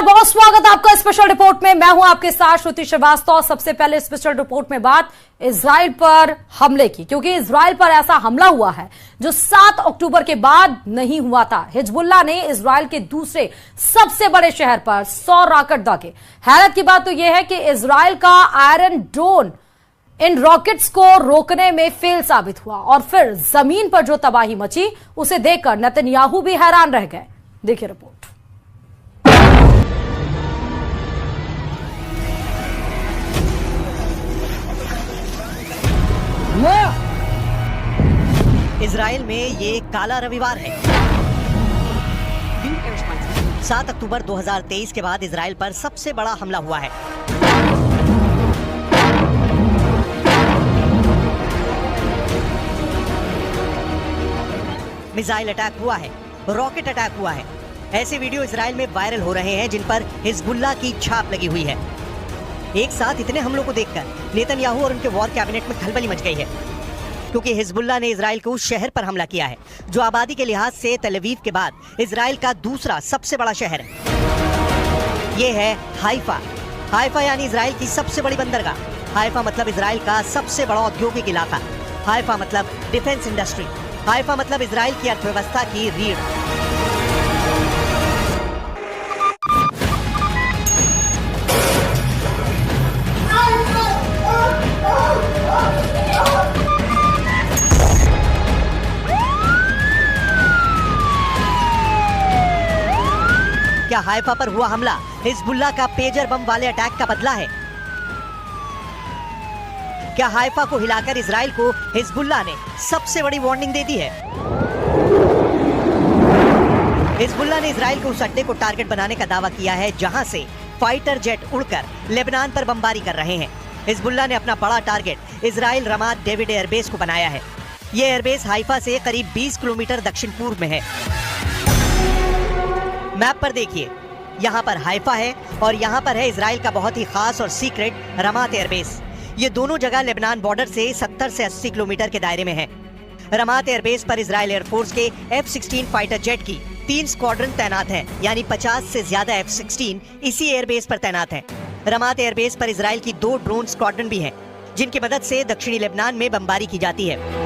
बहुत स्वागत आपका स्पेशल रिपोर्ट में। मैं हूं आपके साथ श्रुति श्रीवास्तव। सबसे पहले स्पेशल रिपोर्ट में बात इजराइल पर हमले की, क्योंकि इजराइल पर ऐसा हमला हुआ है जो 7 अक्टूबर के बाद नहीं हुआ था। हिजबुल्लाह ने इजराइल के दूसरे सबसे बड़े शहर पर 100 रॉकेट दागे। हैरत की बात तो यह है कि इजराइल का आयरन डोम इन रॉकेट्स को रोकने में फेल साबित हुआ और फिर जमीन पर जो तबाही मची उसे देखकर नेतन्याहू भी हैरान रह गए। देखिए रिपोर्ट। इजराइल में ये काला रविवार है। 7 अक्टूबर 2023 के बाद इजराइल पर सबसे बड़ा हमला हुआ है। मिसाइल अटैक हुआ है, रॉकेट अटैक हुआ है। ऐसे वीडियो इजराइल में वायरल हो रहे हैं जिन पर हिजबुल्लाह की छाप लगी हुई है। एक साथ इतने हमलों को देखकर नेतन्याहू और उनके वॉर कैबिनेट में खलबली मच गई है, क्योंकि हिजबुल्लाह ने इजराइल के उस शहर पर हमला किया है जो आबादी के लिहाज से तल अवीव के बाद इजराइल का दूसरा सबसे बड़ा शहर है। ये है हाइफा। हाइफा यानी इजराइल की सबसे बड़ी बंदरगाह। हाइफा मतलब इजराइल का सबसे बड़ा औद्योगिक इलाका। हाइफा मतलब डिफेंस इंडस्ट्री। हाइफा मतलब इजराइल की अर्थव्यवस्था की रीढ़। क्या हाइफा पर हुआ हमला हिजबुल्लाह का पेजर बम वाले अटैक का बदला है? क्या हाइफा को हिलाकर इजराइल को हिजबुल्लाह ने सबसे बड़ी वार्निंग दे दी है? हिजबुल्लाह ने इजराइल के उस अड्डे को टारगेट बनाने का दावा किया है जहां से फाइटर जेट उड़कर लेबनान पर बमबारी कर रहे हैं। हिजबुल्लाह ने अपना बड़ा टारगेट इजराइल रमात डेविड एयरबेस को बनाया है। ये एयरबेस हाइफा से करीब 20 किलोमीटर दक्षिण पूर्व में है। मैप पर देखिए, यहाँ पर हाइफा है और यहाँ पर है इजराइल का बहुत ही खास और सीक्रेट रमात एयरबेस। ये दोनों जगह लेबनान बॉर्डर से 70 से 80 किलोमीटर के दायरे में है। रमात एयरबेस पर इजराइल एयरफोर्स के F-16 फाइटर जेट की 3 स्क्वाड्रन तैनात हैं, यानी 50 से ज्यादा F-16 इसी एयरबेस पर तैनात हैं। रमात एयरबेस पर इजराइल की 2 ड्रोन स्क्वाड्रन भी हैं, जिनकी मदद से दक्षिणी लेबनान में बमबारी की जाती है।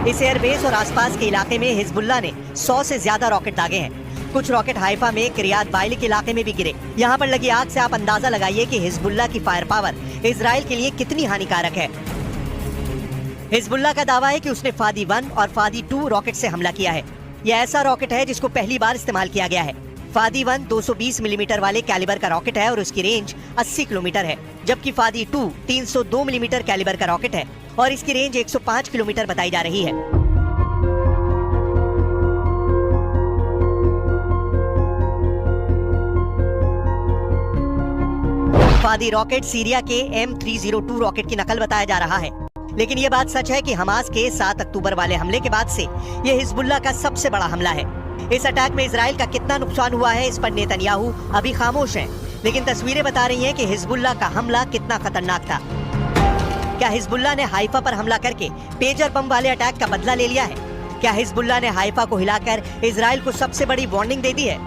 इस एयरबेस और आसपास के इलाके में हिजबुल्लाह ने 100 से ज्यादा रॉकेट दागे हैं। कुछ रॉकेट हाइफा में किरियात बाइलिक इलाके में भी गिरे। यहाँ पर लगी आग से आप अंदाजा लगाइए कि हिजबुल्लाह की फायर पावर इजराइल के लिए कितनी हानिकारक है। हिजबुल्लाह का दावा है कि उसने फादी 1 और फादी 2 रॉकेट से हमला किया है। यह ऐसा रॉकेट है जिसको पहली बार इस्तेमाल किया गया है। फादी 1 220 मिलीमीटर वाले कैलिबर का रॉकेट है और उसकी रेंज 80 किलोमीटर है, जबकि फादी 2 302 मिलीमीटर कैलिबर का रॉकेट है और इसकी रेंज 105 किलोमीटर बताई जा रही है। फादी रॉकेट सीरिया के M302 रॉकेट की नकल बताया जा रहा है, लेकिन ये बात सच है कि हमास के 7 अक्टूबर वाले हमले के बाद से ये हिजबुल्लाह का सबसे बड़ा हमला है। इस अटैक में इजराइल का कितना नुकसान हुआ है इस पर नेतन्याहू अभी खामोश हैं, लेकिन तस्वीरें बता रही हैं कि हिजबुल्लाह का हमला कितना खतरनाक था। क्या हिजबुल्लाह ने हाइफा पर हमला करके पेजर बम वाले अटैक का बदला ले लिया है? क्या हिजबुल्लाह ने हाइफा को हिलाकर इजराइल को सबसे बड़ी वार्निंग दे दी है?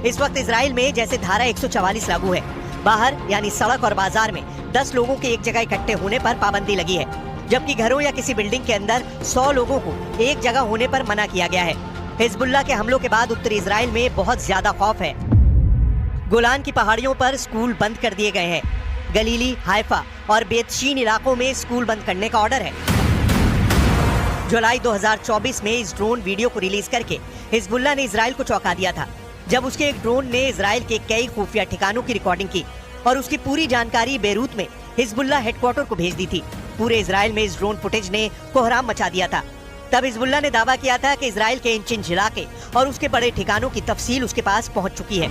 इस वक्त इजराइल में जैसे धारा 144 लागू है। बाहर यानी सड़क और बाजार में 10 लोगों के एक जगह इकट्ठे होने पर पाबंदी लगी है, जबकि घरों या किसी बिल्डिंग के अंदर 100 लोगों को एक जगह होने पर मना किया गया है। हिजबुल्लाह के हमलों के बाद उत्तरी इजराइल में बहुत ज्यादा खौफ है। गोलान की पहाड़ियों पर स्कूल बंद कर दिए गए हैं। गलीली, हाइफा और बेतशीन इलाकों में स्कूल बंद करने का ऑर्डर है। जुलाई 2024 में इस ड्रोन वीडियो को रिलीज करके हिजबुल्लाह ने इजराइल को चौंका दिया था, जब उसके एक ड्रोन ने इजराइल के कई खुफिया ठिकानों की रिकॉर्डिंग की और उसकी पूरी जानकारी बेरूत में हिजबुल्लाह हेडक्वार्टर को भेज दी थी। पूरे इजराइल में इस ड्रोन फुटेज ने कोहराम मचा दिया था। तब हिजबुल्लाह ने दावा किया था कि इजराइल के इंच इलाके और उसके बड़े ठिकानों की तफसील उसके पास पहुंच चुकी है।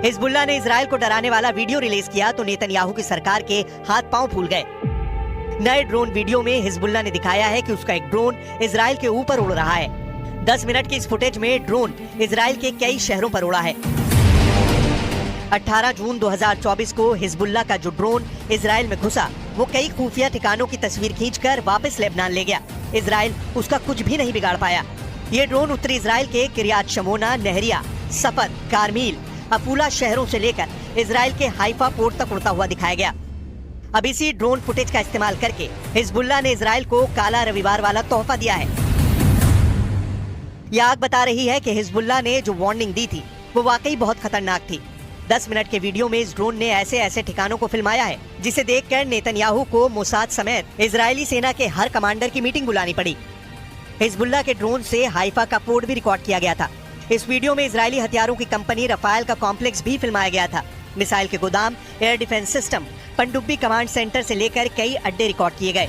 हिजबुल्लाह ने इजराइल को डराने वाला वीडियो रिलीज किया तो नेतन्याहू की सरकार के हाथ पांव फूल गए। नए ड्रोन वीडियो में हिजबुल्लाह ने दिखाया है कि उसका एक ड्रोन इजराइल के ऊपर उड़ रहा है। 10 मिनट की इस फुटेज में ड्रोन इजराइल के कई शहरों पर उड़ा है। 18 जून 2024 को हिजबुल्लाह का जो ड्रोन इजराइल में घुसा वो कई खुफिया ठिकानों की तस्वीर खींचकर वापस लेबनान ले गया। इजराइल उसका कुछ भी नहीं बिगाड़ पाया। ये ड्रोन उत्तरी इजराइल के किरियात शमोना, नहरिया, सफद, कारमील, अफूला शहरों से लेकर इजराइल के हाइफा पोर्ट तक उड़ता हुआ दिखाया गया। अब इसी ड्रोन फुटेज का इस्तेमाल करके हिजबुल्लाह ने इजराइल को काला रविवार वाला तोहफा दिया है। यह आग बता रही है कि हिजबुल्लाह ने जो वार्निंग दी थी वो वाकई बहुत खतरनाक थी। 10 मिनट के वीडियो में इस ड्रोन ने ऐसे ऐसे ठिकानों को फिल्माया है जिसे देखकर नेतन्याहू को मोसाद समेत इजरायली सेना के हर कमांडर की मीटिंग बुलानी पड़ी। हिजबुल्लाह के ड्रोन से हाइफा का पोर्ट भी रिकॉर्ड किया गया था। इस वीडियो में इजरायली हथियारों की कंपनी रफाल का कॉम्प्लेक्स भी फिल्माया गया था। मिसाइल के गोदाम, एयर डिफेंस सिस्टम, पनडुब्बी कमांड सेंटर से लेकर कई अड्डे रिकॉर्ड किए गए।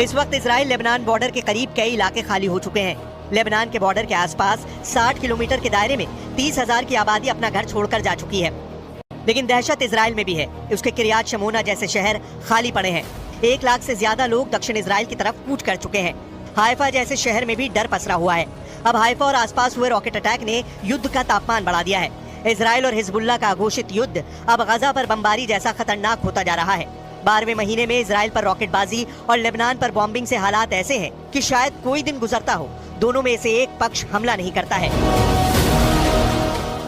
इस वक्त इजराइल लेबनान बॉर्डर के करीब कई इलाके खाली हो चुके हैं। लेबनान के बॉर्डर के आसपास 60 किलोमीटर के दायरे में 30,000 की आबादी अपना घर छोड़कर जा चुकी है। लेकिन दहशत इजराइल में भी है। उसके किरियात शमोना जैसे शहर खाली पड़े हैं। 1 लाख से ज्यादा लोग दक्षिण इजराइल की तरफ कूच कर चुके हैं। हाइफा जैसे शहर में भी डर पसरा हुआ है। अब हाइफा और आसपास हुए रॉकेट अटैक ने युद्ध का तापमान बढ़ा दिया है। इजराइल और हिजबुल्लाह का अघोषित युद्ध अब गजा पर बमबारी जैसा खतरनाक होता जा रहा है। 12वें महीने में इजराइल पर रॉकेटबाजी और लेबनान पर बॉम्बिंग से हालात ऐसे हैं कि शायद कोई दिन गुजरता हो दोनों में से एक पक्ष हमला नहीं करता है।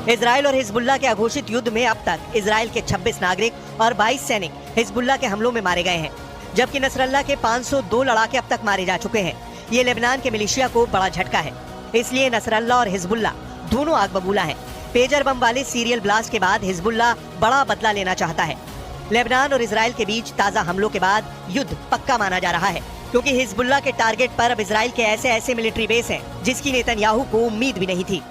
इजराइल और हिजबुल्लाह के अघोषित युद्ध में अब तक इजराइल के 26 नागरिक और 22 सैनिक हिजबुल्लाह के हमलों में मारे गए हैं, जबकि नसरल्लाह के 502 लड़ाके अब तक मारे जा चुके हैं। ये लेबनान के मिलिशिया को बड़ा झटका है। इसलिए नसरल्लाह और हिजबुल्लाह दोनों आग बबूला हैं। पेजर बम वाले सीरियल ब्लास्ट के बाद हिजबुल्लाह बड़ा बदला लेना चाहता है। लेबनान और इजराइल के बीच ताजा हमलों के बाद युद्ध पक्का माना जा रहा है, क्योंकि हिजबुल्लाह के टारगेट पर अब इजराइल के ऐसे ऐसे मिलिट्री बेस हैं जिसकी नेतन्याहू को उम्मीद भी नहीं थी।